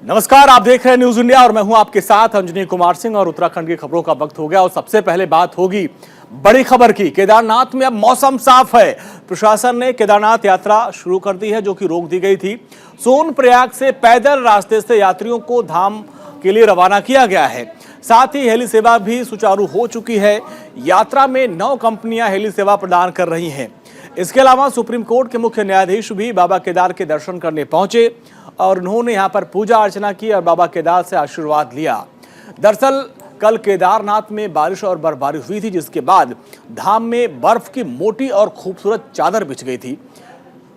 नमस्कार, आप देख रहे हैं न्यूज इंडिया और मैं हूं आपके साथ अंजनी कुमार सिंह। और उत्तराखंड की खबरों का वक्त हो गया और सबसे पहले बात होगी बड़ी खबर की। केदारनाथ में अब मौसम साफ है। प्रशासन ने केदारनाथ यात्रा शुरू कर दी है, जो कि रोक दी गई थी। सोनप्रयाग से पैदल रास्ते से यात्रियों को धाम के लिए रवाना किया गया है। साथ ही हेली सेवा भी सुचारू हो चुकी है। यात्रा में 9 कंपनियां हेली सेवा प्रदान कर रही हैं। इसके अलावा सुप्रीम कोर्ट के मुख्य न्यायाधीश भी बाबा केदार के दर्शन करने पहुंचे और उन्होंने यहां पर पूजा अर्चना की और बाबा केदार से आशीर्वाद लिया। दरअसल कल केदारनाथ में बारिश और बर्फबारी हुई थी, जिसके बाद धाम में बर्फ की मोटी और खूबसूरत चादर बिछ गई थी।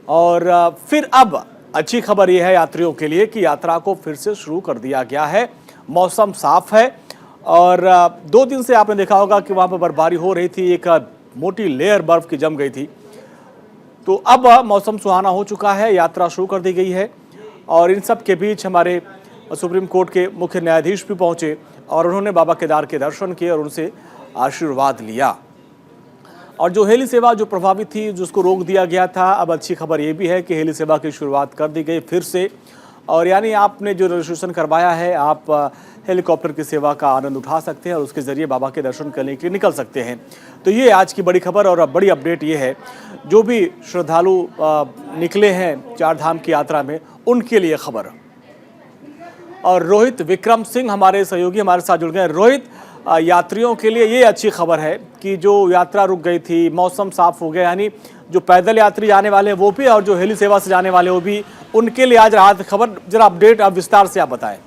और फिर अब अच्छी खबर यह है यात्रियों के लिए कि यात्रा को फिर से शुरू कर दिया गया है। मौसम साफ है और 2 दिन से आपने देखा होगा कि वहां पर बर्फबारी हो रही थी, एक मोटी लेयर बर्फ की जम गई थी। तो अब मौसम सुहाना हो चुका है, यात्रा शुरू कर दी गई है। और इन सब के बीच हमारे सुप्रीम कोर्ट के मुख्य न्यायाधीश भी पहुंचे और उन्होंने बाबा केदार के दर्शन किए और उनसे आशीर्वाद लिया। और जो हेली सेवा जो प्रभावित थी, जिसको रोक दिया गया था, अब अच्छी खबर ये भी है कि हेली सेवा की शुरुआत कर दी गई फिर से। और यानी आपने जो रजिस्ट्रेशन करवाया है, आप हेलीकॉप्टर की सेवा का आनंद उठा सकते हैं और उसके जरिए बाबा के दर्शन करने के लिए निकल सकते हैं। तो ये आज की बड़ी खबर और बड़ी अपडेट ये है, जो भी श्रद्धालु निकले हैं चार धाम की यात्रा में, उनके लिए खबर। और रोहित विक्रम सिंह हमारे सहयोगी हमारे साथ जुड़ गए। रोहित, यात्रियों के लिए ये अच्छी खबर है कि जो यात्रा रुक गई थी, मौसम साफ हो गया, यानी जो पैदल यात्री जाने वाले वो भी और जो हेली सेवा से जाने वाले वो भी, उनके लिए आज राहत खबर। जरा अपडेट आप विस्तार से आप बताएं।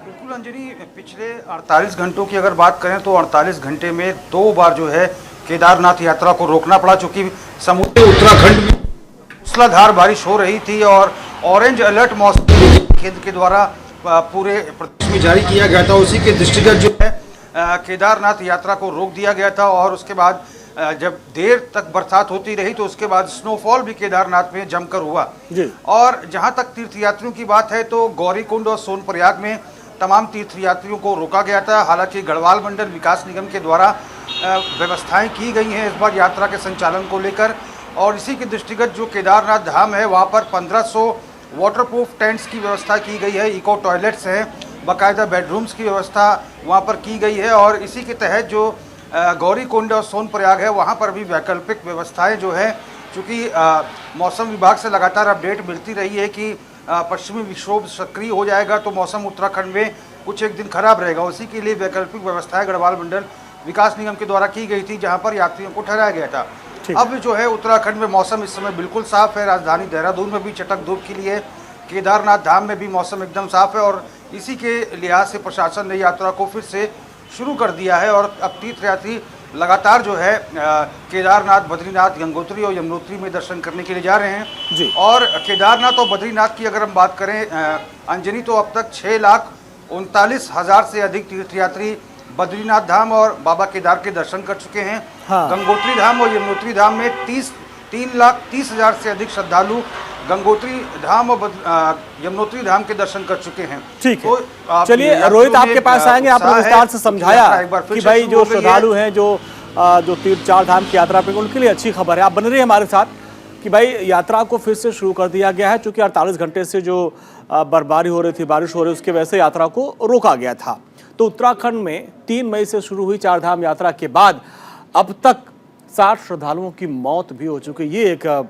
बिल्कुल अंजनी, पिछले 48 घंटों की अगर बात करें तो 48 घंटे में 2 बार जो है केदारनाथ यात्रा को रोकना पड़ा, चूंकि समूचे उत्तराखंड में मूसलाधार बारिश हो रही थी और ऑरेंज अलर्ट मौसम केंद्र के द्वारा पूरे प्रदेश में जारी किया गया था। उसी के दृष्टिगत जो है केदारनाथ यात्रा को रोक दिया गया था। और उसके बाद जब देर तक बरसात होती रही तो उसके बाद स्नोफॉल भी केदारनाथ में जमकर हुआ जी। और जहां तक तीर्थयात्रियों की बात है तो गौरीकुंड और सोनप्रयाग में तमाम तीर्थयात्रियों को रोका गया था। हालांकि गढ़वाल मंडल विकास निगम के द्वारा व्यवस्थाएं की गई हैं इस बार यात्रा के संचालन को लेकर। और इसी के दृष्टिगत जो केदारनाथ धाम है वहाँ पर 1500 वाटरप्रूफ टेंट्स की व्यवस्था की गई है, इको टॉयलेट्स हैं, बाकायदा बेडरूम्स की व्यवस्था वहाँ पर की गई है। और इसी के तहत जो गौरीकुंड और सोनप्रयाग है वहाँ पर भी वैकल्पिक व्यवस्थाएं जो है, चूँकि मौसम विभाग से लगातार अपडेट मिलती रही है कि पश्चिमी विक्षोभ सक्रिय हो जाएगा तो मौसम उत्तराखंड में कुछ एक दिन खराब रहेगा। उसी के लिए वैकल्पिक व्यवस्थाएं गढ़वाल मंडल विकास निगम के द्वारा की गई थी, जहाँ पर यात्रियों को ठहराया गया था। अब जो है उत्तराखंड में मौसम इस समय बिल्कुल साफ है। राजधानी देहरादून में भी चटक धूप के लिए, केदारनाथ धाम में भी मौसम एकदम साफ है। और इसी के लिहाज से प्रशासन ने यात्रा को फिर से शुरू कर दिया है। और अब तीर्थयात्री लगातार जो है केदारनाथ, बद्रीनाथ, गंगोत्री और यमुनोत्री में दर्शन करने के लिए जा रहे हैं जी। और केदारनाथ और बद्रीनाथ की अगर हम बात करें अंजनी, तो अब तक 6,39,000 से अधिक तीर्थयात्री बद्रीनाथ धाम और बाबा केदार के दर्शन कर चुके हैं। हाँ। गंगोत्री धाम और यमुनोत्री धाम में 3,30,000 से अधिक श्रद्धालु गंगोत्री धाम और यमुनोत्री धाम के दर्शन कर चुके हैं। ठीक है, चलिए रोहित आपके पास आएंगे। आपने विस्तार से समझाया कि भाई जो श्रद्धालु हैं जो तीर्थ चार धाम की यात्रा पे, उनके लिए अच्छी खबर है। आप बन रहे हैं हमारे साथ कि भाई यात्रा को फिर से शुरू कर दिया गया है, चूंकि 48 घंटे से जो बर्फबारी हो रही थी, बारिश हो रही, उसके वजह से यात्रा को रोका गया था। तो उत्तराखंड में 3 मई से शुरू हुई चार धाम यात्रा के बाद अब तक 60 श्रद्धालुओं की मौत भी हो चुकी है। ये एक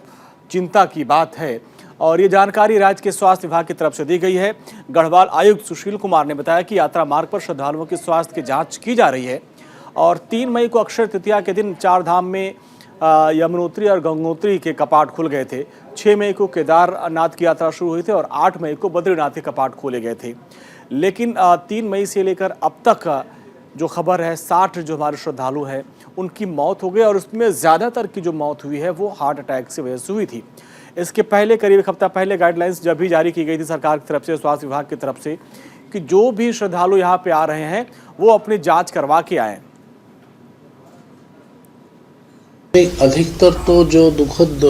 चिंता की बात है और ये जानकारी राज्य के स्वास्थ्य विभाग की तरफ से दी गई है। गढ़वाल आयुक्त सुशील कुमार ने बताया कि यात्रा मार्ग पर श्रद्धालुओं की स्वास्थ्य की जांच की जा रही है। और 3 मई को अक्षय तृतीया के दिन चार धाम में यमुनोत्री और गंगोत्री के कपाट खुल गए थे। 6 मई को केदारनाथ की यात्रा शुरू हुई थी और 8 मई को बद्रीनाथ के कपाट खोले गए थे। लेकिन 3 मई से लेकर अब तक जो खबर है, 60 जो हमारे श्रद्धालु हैं उनकी मौत हो गई और उसमें ज़्यादातर की जो मौत हुई है वो हार्ट अटैक से वजह से हुई थी। इसके पहले करीब 1 हफ्ता पहले गाइडलाइंस जब भी जारी की गई थी सरकार की तरफ से, स्वास्थ्य विभाग की तरफ से, कि जो भी श्रद्धालु यहाँ पे आ रहे हैं वो अपनी जांच करवा के आए। अधिकतर तो जो दुखद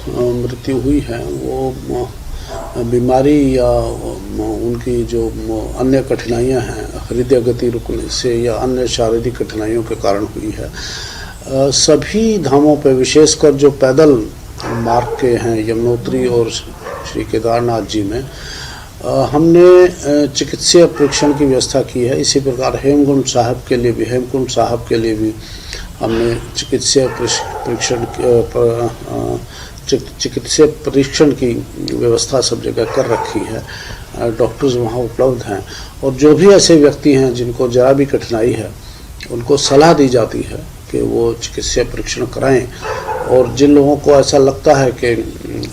मृत्यु हुई है वो बीमारी या उनकी जो अन्य कठिनाइयां हैं, हृदय गति रुकने से या अन्य शारीरिक कठिनाइयों के कारण हुई है। सभी धामों पर विशेषकर जो पैदल मार्ग के हैं यमुनोत्री और श्री केदारनाथ जी में हमने चिकित्सीय परीक्षण की व्यवस्था की है। इसी प्रकार हेमकुंड साहब के लिए भी हमने चिकित्सीय परीक्षण की व्यवस्था सब जगह कर रखी है। डॉक्टर्स वहाँ उपलब्ध हैं और जो भी ऐसे व्यक्ति हैं जिनको जरा भी कठिनाई है उनको सलाह दी जाती है कि वो चिकित्सीय परीक्षण कराएं, और जिन लोगों को ऐसा लगता है कि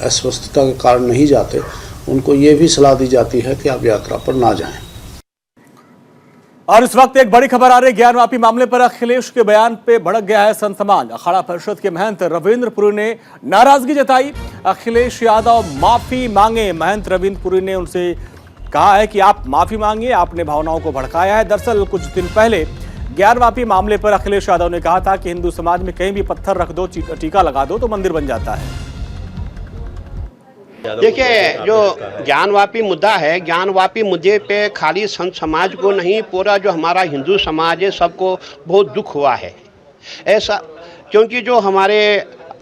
अस्वस्थता के कारण नहीं जाते उनको ये भी सलाह दी जाती है कि आप यात्रा पर ना जाएं। और इस वक्त एक बड़ी खबर आ रही है। ज्ञानवापी मामले पर अखिलेश के बयान पे भड़क गया है संत समाज। अखाड़ा परिषद के महंत रविंद्र पुरी ने नाराजगी जताई। अखिलेश यादव माफी मांगे। महंत रविंद्र पुरी ने उनसे कहा है कि आप माफी मांगिए, आपने भावनाओं को भड़काया है। दरअसल कुछ दिन पहले ज्ञानवापी मामले पर अखिलेश यादव ने कहा था कि हिंदू समाज में कहीं भी पत्थर रख दो, टीका लगा दो तो मंदिर बन जाता है। देखिए, जो ज्ञानवापी मुद्दा है, ज्ञानवापी मुद्दे पे खाली संत समाज को नहीं, पूरा जो हमारा हिंदू समाज है सबको बहुत दुख हुआ है ऐसा, क्योंकि जो हमारे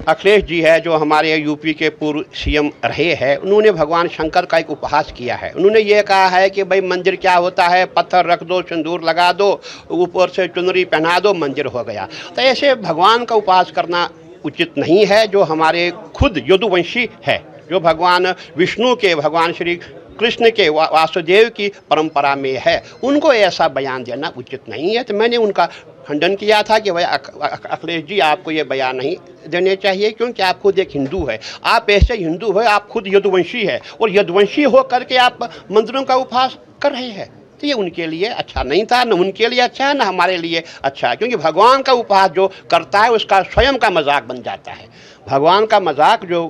अखिलेश जी है, जो हमारे यूपी के पूर्व सीएम रहे हैं, उन्होंने भगवान शंकर का एक उपहास किया है। उन्होंने ये कहा है कि भाई मंदिर क्या होता है, पत्थर रख दो, सिंदूर लगा दो, ऊपर से चुनरी पहना दो, मंदिर हो गया। तो ऐसे भगवान का उपहास करना उचित नहीं है। जो हमारे खुद यदुवंशी है, जो भगवान विष्णु के, भगवान श्री कृष्ण के, वासुदेव की परंपरा में है, उनको ऐसा बयान देना उचित नहीं है। तो मैंने उनका खंडन किया था कि भाई अखिलेश जी, आपको ये बयान नहीं देने चाहिए, क्योंकि आप खुद एक हिंदू है, आप ऐसे हिंदू है, आप खुद यदुवंशी है, और यदुवंशी हो करके आप मंदिरों का उपहास कर रहे हैं। तो ये उनके लिए अच्छा नहीं था, न उनके लिए अच्छा है, न हमारे लिए अच्छा है, क्योंकि भगवान का उपहास जो करता है उसका स्वयं का मजाक बन जाता है। भगवान का मजाक जो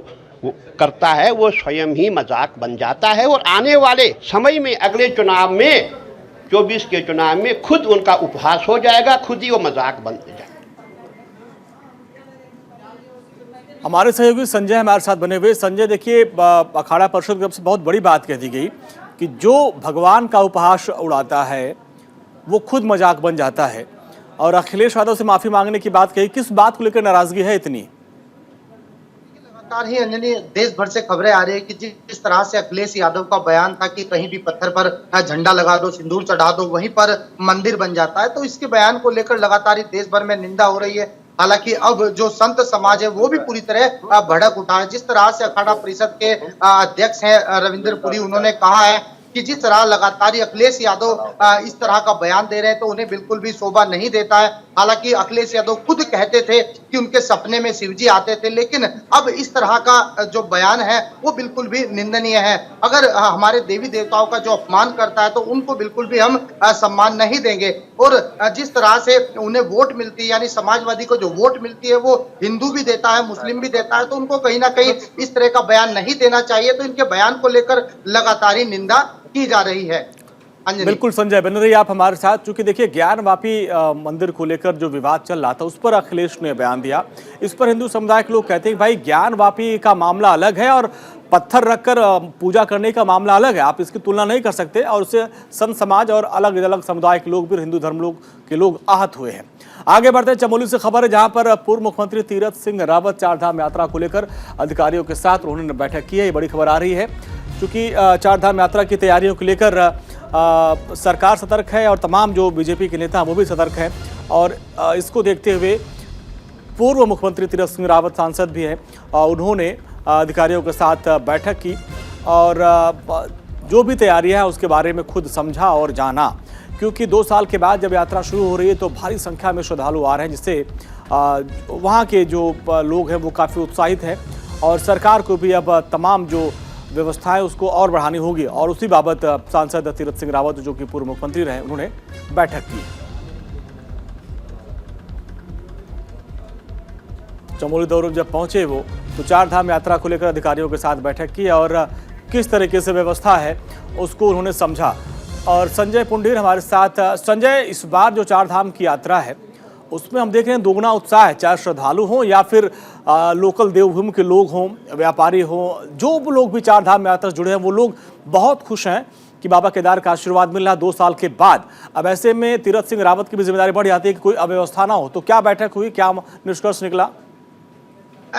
करता है वो स्वयं ही मजाक बन जाता है, और आने वाले समय में अगले चुनाव में 24 के चुनाव में खुद उनका उपहास हो जाएगा, खुद ही वो मजाक बन जाएगा। हमारे सहयोगी संजय हमारे साथ बने हुए। संजय, देखिए, अखाड़ा परिषद की तरफ से बहुत बड़ी बात कह दी गई कि जो भगवान का उपहास उड़ाता है वो खुद मजाक बन जाता है, और अखिलेश यादव से माफी मांगने की बात कही। किस बात को लेकर नाराजगी है इतनी? लगातार ही अंजनी देश भर से खबरें आ रही है कि जिस तरह से अखिलेश यादव का बयान था कि कहीं भी पत्थर पर झंडा लगा दो, सिंदूर चढ़ा दो, वहीं पर मंदिर बन जाता है, तो इसके बयान को लेकर लगातार ही देश भर में निंदा हो रही है। हालांकि अब जो संत समाज है वो भी पूरी तरह भड़क उठा है। जिस तरह से अखाड़ा परिषद के अध्यक्ष हैं रविंद्र पुरी, उन्होंने कहा है कि जिस तरह लगातार अखिलेश यादव इस तरह का बयान दे रहे हैं तो उन्हें बिल्कुल भी शोभा नहीं देता है। हालांकि अखिलेश यादव खुद कहते थे कि उनके सपने में शिवजी आते थे, लेकिन अब इस तरह का जो बयान है वो बिल्कुल भी निंदनीय है। अगर हमारे देवी देवताओं का जो अपमान करता है तो उनको बिल्कुल भी हम सम्मान नहीं देंगे। और जिस तरह से उन्हें वोट मिलती है, यानी समाजवादी को जो वोट मिलती है वो हिंदू भी देता है, मुस्लिम भी देता है, तो उनको कहीं ना कहीं इस तरह का बयान नहीं देना चाहिए। तो इनके बयान को लेकर लगातार ही निंदा की जा रही है। बिल्कुल संजय, बने रहिए आप हमारे साथ। चूंकि देखिए, ज्ञानवापी मंदिर को लेकर जो विवाद चल रहा था उस पर अखिलेश ने बयान दिया। इस पर हिंदू समुदाय के लोग कहते हैं भाई ज्ञानवापी का मामला अलग है और पत्थर रखकर पूजा करने का मामला अलग है, आप इसकी तुलना नहीं कर सकते। और उससे संत समाज और अलग अलग समुदाय के लोग भी, हिंदू धर्म लोग के लोग आहत हुए हैं। आगे बढ़ते हैं, चमोली से खबर है जहां पर पूर्व मुख्यमंत्री तीरथ सिंह रावत चारधाम यात्रा को लेकर अधिकारियों के साथ उन्होंने बैठक की है। ये बड़ी खबर आ रही है क्योंकि चारधाम यात्रा की तैयारियों को लेकर सरकार सतर्क है और तमाम जो बीजेपी के नेता हैं वो भी सतर्क हैं। और इसको देखते हुए पूर्व मुख्यमंत्री तीरथ सिंह रावत सांसद भी हैं, उन्होंने अधिकारियों के साथ बैठक की और जो भी तैयारियां हैं उसके बारे में खुद समझा और जाना। क्योंकि 2 साल के बाद जब यात्रा शुरू हो रही है तो भारी संख्या में श्रद्धालु आ रहे हैं, जिससे वहाँ के जो लोग हैं वो काफ़ी उत्साहित हैं और सरकार को भी अब तमाम जो व्यवस्थाएं उसको और बढ़ानी होगी। और उसी बाबत सांसद तीरथ सिंह रावत, जो कि पूर्व मुख्यमंत्री रहे, उन्होंने बैठक की। चमोली दौरे जब पहुंचे वो तो चारधाम यात्रा को लेकर अधिकारियों के साथ बैठक की और किस तरीके से व्यवस्था है उसको उन्होंने समझा। और संजय पुंडीर हमारे साथ। संजय, इस बार जो चारधाम की यात्रा है उसमें हम देख रहे हैं दोगुना उत्साह है, चाहे श्रद्धालु हों या फिर लोकल देवभूमि के लोग हों, व्यापारी हों, जो लोग भी चारधाम यात्रा से जुड़े हैं वो लोग बहुत खुश हैं कि बाबा केदार का आशीर्वाद मिल रहा 2 साल के बाद। अब ऐसे में तीरथ सिंह रावत की भी जिम्मेदारी बढ़ जाती है कि कोई अव्यवस्था ना हो। तो क्या बैठक हुई, क्या निष्कर्ष निकला?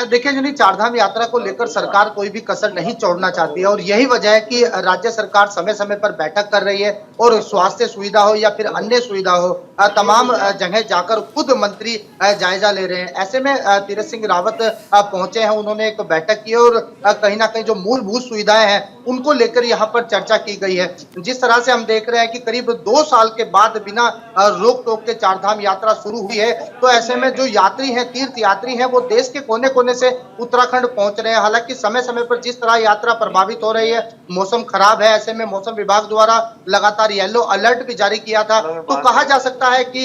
देखिए यानी चारधाम यात्रा को लेकर सरकार कोई भी कसर नहीं छोड़ना चाहती है और यही वजह है कि राज्य सरकार समय समय पर बैठक कर रही है और स्वास्थ्य सुविधा हो या फिर अन्य सुविधा हो, तमाम जगह जाकर खुद मंत्री जायजा ले रहे हैं। ऐसे में तीरथ सिंह रावत पहुंचे हैं, उन्होंने एक बैठक की और कहीं ना कहीं जो मूलभूत सुविधाएं हैं उनको लेकर यहाँ पर चर्चा की गई है। जिस तरह से हम देख रहे हैं कि करीब 2 साल के बाद बिना रोक टोक के चारधाम यात्रा शुरू हुई है, तो ऐसे में जो यात्री हैं, तीर्थ यात्री हैं, वो देश के कोने कोने से उत्तराखंड पहुंच रहे हैं। हालांकि समय समय पर जिस तरह यात्रा प्रभावित हो रही है, मौसम खराब है, ऐसे में मौसम विभाग द्वारा लगातार येलो अलर्ट भी जारी किया था। तो कहा जा सकता है कि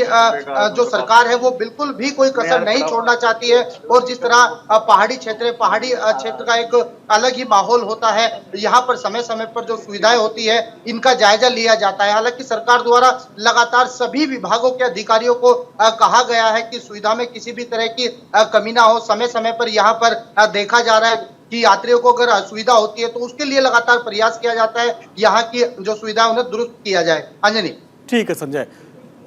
जो सरकार है वो बिल्कुल भी कोई कसर नहीं छोड़ना चाहती है और जिस तरह पहाड़ी क्षेत्र का एक अलग ही माहौल होता है, यहाँ पर समय समय पर जो सुविधाएं होती है इनका जायजा लिया जाता है। हालांकि सरकार द्वारा लगातार सभी विभागों के अधिकारियों को कहा गया है कि सुविधा में किसी भी तरह की कमी ना हो। समय समय पर यहाँ पर देखा जा रहा है कि यात्रियों को अगर असुविधा होती है तो उसके लिए लगातार प्रयास किया जाता है, यहाँ की जो सुविधा उन्हें दुरुस्त किया जाए। अंजनी, ठीक है संजय,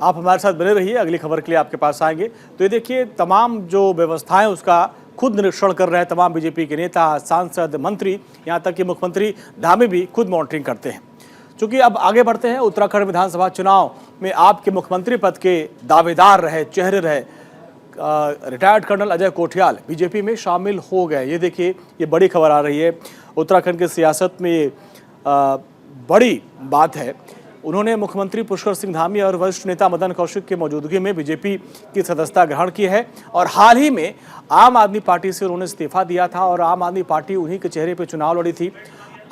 आप हमारे साथ बने रहिए, अगली खबर के लिए आपके पास आएंगे। तो ये देखिए, तमाम जो व्यवस्थाएं उसका खुद निरीक्षण कर रहे हैं तमाम बीजेपी के नेता, सांसद, मंत्री, यहाँ तक कि मुख्यमंत्री धामी भी खुद मॉनिटरिंग करते हैं। चूंकि अब आगे बढ़ते हैं, उत्तराखंड विधानसभा चुनाव में आपके मुख्यमंत्री पद के दावेदार रहे, चेहरे रहे retired colonel Ajay Kothiyal BJP में शामिल हो गए। ये देखिए, ये बड़ी खबर आ रही है, उत्तराखंड की सियासत में बड़ी बात है। उन्होंने मुख्यमंत्री पुष्कर सिंह धामी और वरिष्ठ नेता मदन कौशिक की मौजूदगी में बीजेपी की सदस्यता ग्रहण की है और हाल ही में आम आदमी पार्टी से उन्होंने इस्तीफा दिया था और आम आदमी पार्टी उन्हीं के चेहरे पर चुनाव लड़ी थी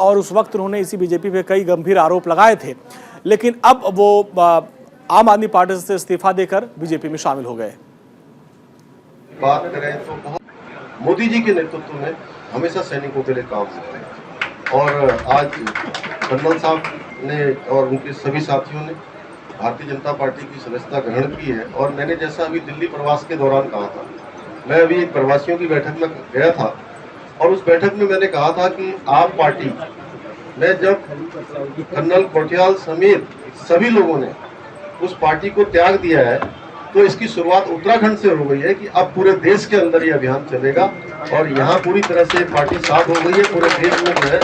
और उस वक्त उन्होंने इसी बीजेपी पे कई गंभीर आरोप लगाए थे, लेकिन अब वो आम आदमी पार्टी से इस्तीफा देकर बीजेपी में शामिल हो गए। बात करें तो बहुत मोदी जी के नेतृत्व में हमेशा सैनिकों के लिए काम होता है और आज कर्नल साहब ने और उनके सभी साथियों ने भारतीय जनता पार्टी की सदस्यता ग्रहण की है। और मैंने जैसा अभी दिल्ली प्रवास के दौरान कहा था, मैं अभी एक प्रवासियों की बैठक में गया था और उस बैठक में मैंने कहा था कि आप पार्टी में जब कर्नल कोठियाल समेत सभी लोगों ने उस पार्टी को त्याग दिया है तो इसकी शुरुआत उत्तराखंड से हो गई है कि अब पूरे देश के अंदर ये अभियान चलेगा और यहाँ पूरी तरह से पार्टी साफ हो गई है। पूरे देश में जो है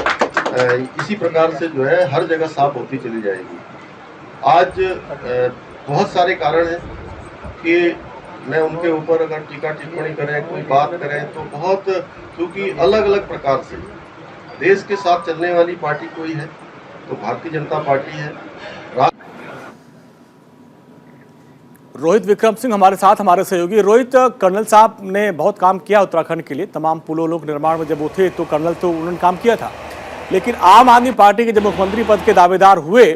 इसी प्रकार से जो है हर जगह साफ होती चली जाएगी। आज बहुत सारे कारण हैं कि मैं उनके ऊपर अगर टीका टिप्पणी करें, कोई बात करें तो बहुत, क्योंकि अलग अलग प्रकार से देश के साथ चलने वाली पार्टी कोई है तो भारतीय जनता पार्टी है। रोहित विक्रम सिंह हमारे साथ, हमारे सहयोगी। रोहित, कर्नल साहब ने बहुत काम किया उत्तराखंड के लिए, तमाम पुलों लोक निर्माण में जब वो थे तो कर्नल तो उन्होंने काम किया था, लेकिन आम आदमी पार्टी के जब मुख्यमंत्री पद के दावेदार हुए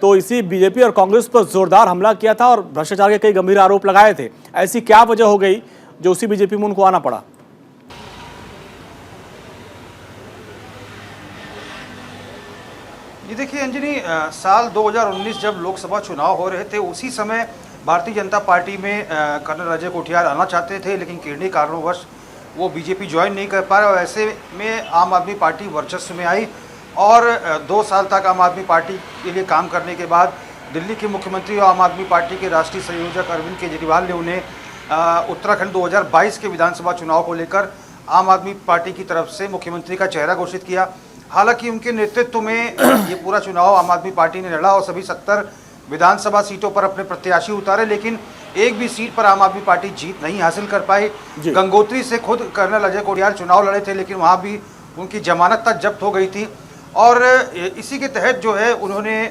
तो इसी बीजेपी और कांग्रेस पर जोरदार हमला किया था और भ्रष्टाचार के कई गंभीर आरोप लगाए थे। ऐसी क्या वजह हो गई जो उसी बीजेपी में उनको आना पड़ा? ये देखिए अंजनी, साल 2019 जब लोकसभा चुनाव हो रहे थे उसी समय भारतीय जनता पार्टी में कर्नल अजय कोठियाल आना चाहते थे, लेकिन किन्हीं कारणोंवश वो बीजेपी ज्वाइन नहीं कर पाए और ऐसे में आम आदमी पार्टी वर्चस्व में आई और 2 साल तक आम आदमी पार्टी के लिए काम करने के बाद दिल्ली के मुख्यमंत्री और आम आदमी पार्टी के राष्ट्रीय संयोजक अरविंद केजरीवाल ने उन्हें उत्तराखंड 2022 के विधानसभा चुनाव को लेकर आम आदमी पार्टी की तरफ से मुख्यमंत्री का चेहरा घोषित किया। हालांकि उनके नेतृत्व में ये पूरा चुनाव आम आदमी पार्टी ने लड़ा और सभी 70 विधानसभा सीटों पर अपने प्रत्याशी उतारे, लेकिन एक भी सीट पर आम आदमी पार्टी जीत नहीं हासिल कर पाई। गंगोत्री से खुद कर्नल अजय कोठियाल चुनाव लड़े थे, लेकिन वहां भी उनकी जमानत तक जब्त हो गई थी और इसी के तहत जो है उन्होंने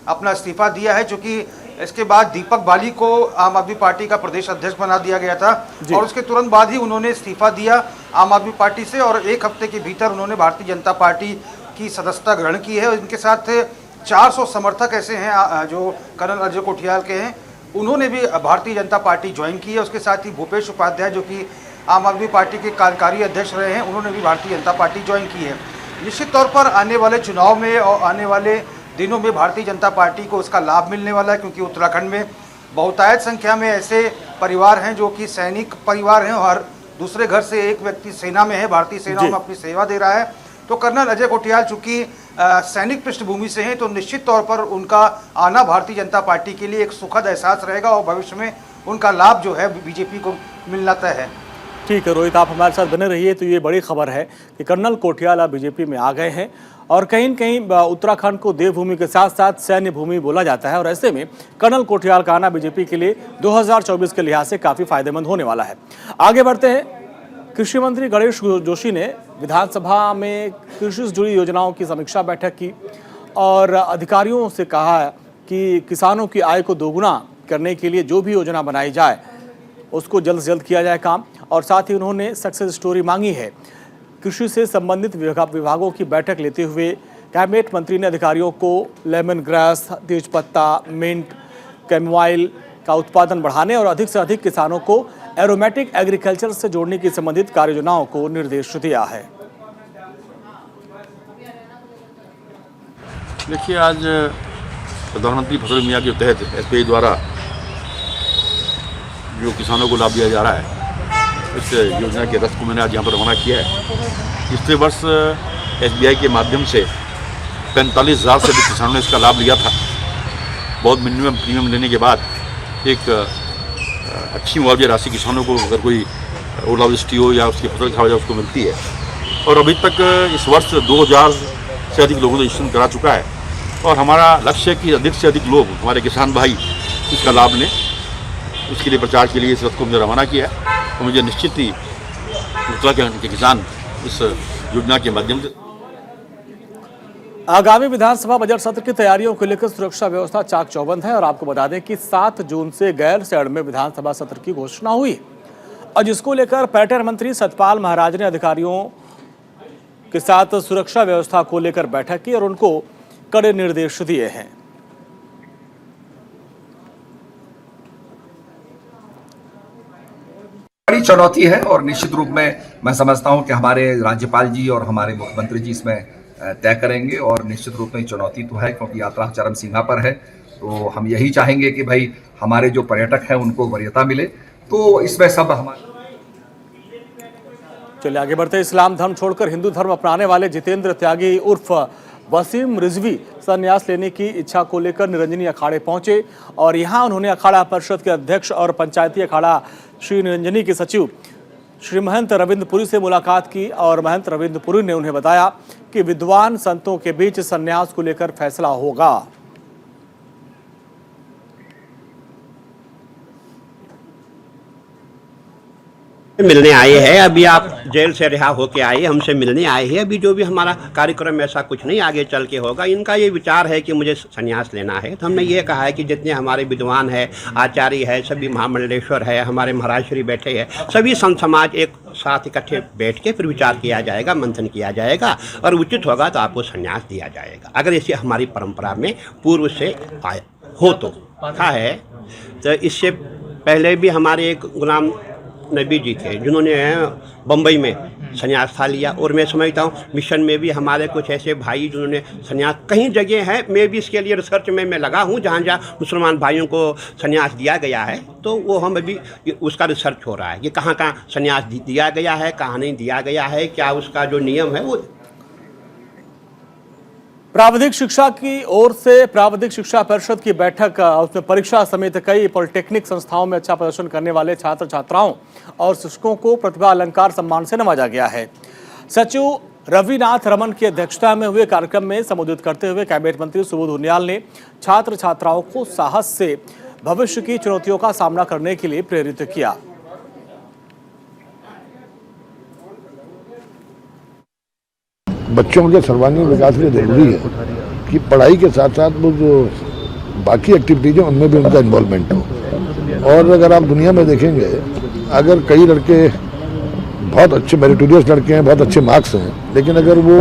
अपना इस्तीफा दिया है, क्योंकि इसके बाद दीपक बाली को आम आदमी पार्टी का प्रदेश अध्यक्ष बना दिया गया था और उसके तुरंत बाद ही उन्होंने इस्तीफा दिया आम आदमी पार्टी से और 1 हफ्ते के भीतर उन्होंने भारतीय जनता पार्टी की सदस्यता ग्रहण की है। इनके साथ 400 समर्थक ऐसे हैं जो कर्नल अजय कोठियाल के हैं, उन्होंने भी भारतीय जनता पार्टी ज्वाइन की है। उसके साथ ही भूपेश उपाध्याय जो कि आम आदमी पार्टी के कार्यकारी अध्यक्ष रहे हैं, उन्होंने भी भारतीय जनता पार्टी ज्वाइन की है। निश्चित तौर पर आने वाले चुनाव में और आने वाले दिनों में भारतीय जनता पार्टी को इसका लाभ मिलने वाला है, क्योंकि उत्तराखंड में बहुतायत संख्या में ऐसे परिवार हैं जो कि सैनिक परिवार हैं और दूसरे घर से एक व्यक्ति सेना में है, भारतीय सेना में अपनी सेवा दे रहा है। तो कर्नल अजय कोठियाल चूंकि सैनिक पृष्ठभूमि से हैं तो निश्चित तौर पर उनका आना भारतीय जनता पार्टी के लिए एक सुखद एहसास रहेगा और भविष्य में उनका लाभ जो है बीजेपी को मिलना तय है। ठीक है रोहित, आप हमारे साथ बने रहिए। तो ये बड़ी खबर है कि कर्नल कोठियाल अब बीजेपी में आ गए हैं और कहीं न कहीं उत्तराखंड को देवभूमि के साथ साथ सैन्य भूमि बोला जाता है और ऐसे में कर्नल कोठियाल का आना बीजेपी के लिए 2024 के लिहाज से काफी फायदेमंद होने वाला है। आगे बढ़ते हैं। कृषि मंत्री गणेश जोशी ने विधानसभा में कृषि से जुड़ी योजनाओं की समीक्षा बैठक की और अधिकारियों से कहा कि किसानों की आय को दोगुना करने के लिए जो भी योजना बनाई जाए उसको जल्द से जल्द किया जाए काम। और साथ ही उन्होंने सक्सेस स्टोरी मांगी है। कृषि से संबंधित विभागों की बैठक लेते हुए कैबिनेट मंत्री ने अधिकारियों को लेमन ग्रास, तेजपत्ता, मिंट, कैमोमाइल का उत्पादन बढ़ाने और अधिक से अधिक किसानों को एरोमेटिक एग्रीकल्चर से जोड़ने की संबंधित कार्य योजनाओं को निर्देश दिया है। देखिए, आज प्रधानमंत्री फसल बीमा के तहत एसबीआई द्वारा जो किसानों को लाभ दिया जा रहा है, इस योजना के रस को मैंने आज यहाँ पर रवाना किया है। पिछले वर्ष एसबीआई के माध्यम से 45,000 से अधिक किसानों ने इसका लाभ लिया था। बहुत मिनिमम प्रीमियम लेने के बाद एक अच्छी मुआवजा राशि किसानों को अगर कोई ओलावृष्टि हो या उसकी फसल खराब हो जाए उसको मिलती है। और अभी तक इस वर्ष 2,000 से अधिक लोगों ने रजिस्ट्रेशन करा चुका है और हमारा लक्ष्य है कि अधिक से अधिक लोग, हमारे किसान भाई, इसका लाभ लें। उसके लिए प्रचार के लिए इस रथ को मैंने रवाना किया है और मुझे निश्चित ही उत्तराखंड के किसान इस योजना के माध्यम से। आगामी विधानसभा बजट सत्र की तैयारियों को लेकर सुरक्षा व्यवस्था चाक चौबंद है और आपको बता दें कि 7 जून से गैरसैंण में विधानसभा सत्र की घोषणा हुई और जिसको लेकर पर्यटन मंत्री सतपाल महाराज ने अधिकारियों के साथ सुरक्षा व्यवस्था को लेकर बैठक की और उनको कड़े निर्देश दिए हैं। बड़ी चुनौती है और निश्चित रूप में मैं समझता हूं कि हमारे राज्यपाल जी और हमारे मुख्यमंत्री जी इसमें तय करेंगे और निश्चित रूप में चुनौती तो है क्योंकि यात्रा चरम सीमा पर है। तो हम यही चाहेंगे कि भाई हमारे जो पर्यटक हैं उनको वरीयता मिले, तो इसमें सब हमारे। चलिए आगे बढ़ते। इस्लाम धर्म छोड़कर हिंदू धर्म अपनाने वाले जितेंद्र त्यागी उर्फ वसीम रिजवी संन्यास लेने की इच्छा को लेकर निरंजनी अखाड़े पहुंचे और यहां उन्होंने अखाड़ा परिषद के अध्यक्ष और पंचायती अखाड़ा श्री निरंजनी के सचिव श्री महंत रविंद्रपुरी से मुलाकात की और महंत रविंद्रपुरी ने उन्हें बताया कि विद्वान संतों के बीच संन्यास को लेकर फैसला होगा। मिलने आए हैं, अभी आप जेल से रिहा होके आए, हमसे मिलने आए हैं। अभी जो भी हमारा कार्यक्रम ऐसा कुछ नहीं आगे चल के होगा। इनका ये विचार है कि मुझे संन्यास लेना है, तो हमने ये कहा है कि जितने हमारे विद्वान है, आचार्य है, सभी महामंडलेश्वर है, हमारे महाराज श्री बैठे हैं, सभी संत समाज एक साथ इकट्ठे बैठ के फिर विचार किया जाएगा, मंथन किया जाएगा और उचित होगा तो आपको संन्यास दिया जाएगा। अगर ऐसी हमारी परंपरा में पूर्व से हो तो था है। तो इससे पहले भी हमारे एक गुलाम नबी जी थे जिन्होंने बम्बई में संन्यास था लिया और मैं समझता हूँ मिशन में भी हमारे कुछ ऐसे भाई जिन्होंने संन्यास, कहीं जगह है, मैं भी इसके लिए रिसर्च में मैं लगा हूँ जहाँ जहाँ मुसलमान भाइयों को संन्यास दिया गया है, तो वो हम अभी उसका रिसर्च हो रहा है कि कहाँ कहाँ संन्यास दिया गया है, कहाँ नहीं दिया गया है, क्या उसका जो नियम है वो। प्राविधिक शिक्षा की ओर से प्राविधिक शिक्षा परिषद की बैठक, उसमें परीक्षा समेत कई पॉलिटेक्निक संस्थाओं में अच्छा प्रदर्शन करने वाले छात्र छात्राओं और शिक्षकों को प्रतिभा अलंकार सम्मान से नवाजा गया है। सचिव रविनाथ रमन की अध्यक्षता में हुए कार्यक्रम में संबोधित करते हुए कैबिनेट मंत्री सुबोध उनियाल ने छात्र छात्राओं को साहस से भविष्य की चुनौतियों का सामना करने के लिए प्रेरित किया। बच्चों के सर्वांगीण विकास के लिए जरूरी है कि पढ़ाई के साथ साथ वो जो बाकी एक्टिविटीज हैं उनमें भी उनका इन्वॉल्वमेंट हो। और अगर आप दुनिया में देखेंगे, अगर कई लड़के बहुत अच्छे मेरिटोरियस लड़के हैं, बहुत अच्छे मार्क्स हैं, लेकिन अगर वो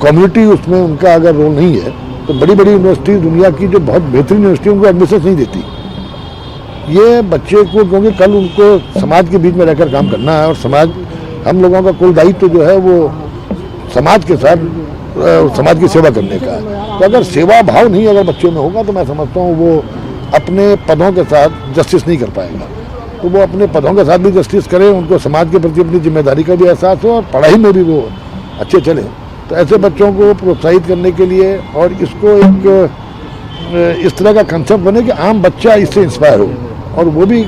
कम्युनिटी उसमें उनका अगर रोल नहीं है तो बड़ी बड़ी यूनिवर्सिटी दुनिया की जो बहुत बेहतरीन यूनिवर्सिटी उनको एडमिशन नहीं देती। ये बच्चे को, क्योंकि कल उनको समाज के बीच में रहकर काम करना है और समाज, हम लोगों का कुल दायित्व जो है वो समाज के साथ समाज की सेवा करने का है। तो अगर सेवा भाव नहीं अगर बच्चों में होगा तो मैं समझता हूँ वो अपने पदों के साथ जस्टिस नहीं कर पाएगा। तो वो अपने पदों के साथ भी जस्टिस करें, उनको समाज के प्रति अपनी जिम्मेदारी का भी एहसास हो और पढ़ाई में भी वो अच्छे चले। तो ऐसे बच्चों को प्रोत्साहित करने के लिए और इसको एक इस तरह का कंसेप्ट बने कि आम बच्चा इससे इंस्पायर हो और वो भी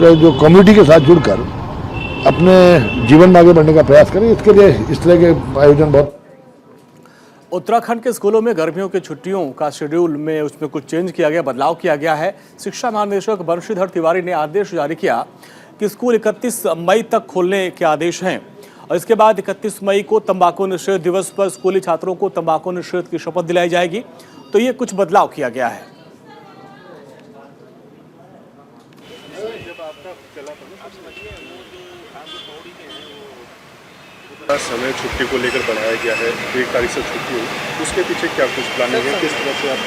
जो कम्युनिटी के साथ जुड़कर अपने जीवन में आगे बढ़ने का प्रयास करें। इसके लिए इस तरह के आयोजन बहुत। उत्तराखंड के स्कूलों में गर्मियों की छुट्टियों का शेड्यूल में उसमें कुछ चेंज किया गया, बदलाव किया गया है। शिक्षा महानिदेशक बंशीधर तिवारी ने आदेश जारी किया कि स्कूल 31 मई तक खोलने के आदेश हैं और इसके बाद 31 मई को तंबाकू निषेध दिवस पर स्कूली छात्रों को तंबाकू निषेध की शपथ दिलाई जाएगी। तो ये कुछ बदलाव किया गया है। समय छुट्टी को लेकर बढ़ाया गया है, 1 तारीख से छुट्टी हुई, उसके पीछे क्या कुछ प्लानिंग है, किस तरह से आप?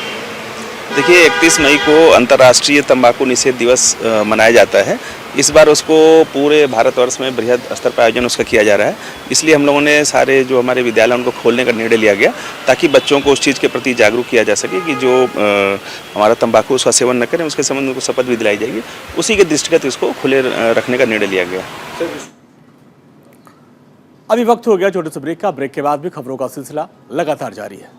देखिए, 31 मई को अंतर्राष्ट्रीय तंबाकू निषेध दिवस मनाया जाता है। इस बार उसको पूरे भारतवर्ष में बृहद स्तर पर आयोजन उसका किया जा रहा है। इसलिए हम लोगों ने सारे जो हमारे विद्यालय उनको खोलने का निर्णय लिया गया ताकि बच्चों को उस चीज़ के प्रति जागरूक किया जा सके कि जो हमारा तंबाकू उसका सेवन न करें, उसके संबंध में शपथ भी दिलाई जाएगी। उसी के दृष्टिगत इसको खुले रखने का निर्णय लिया गया। अभी वक्त हो गया छोटे से ब्रेक का। ब्रेक के बाद भी खबरों का सिलसिला लगातार जारी है।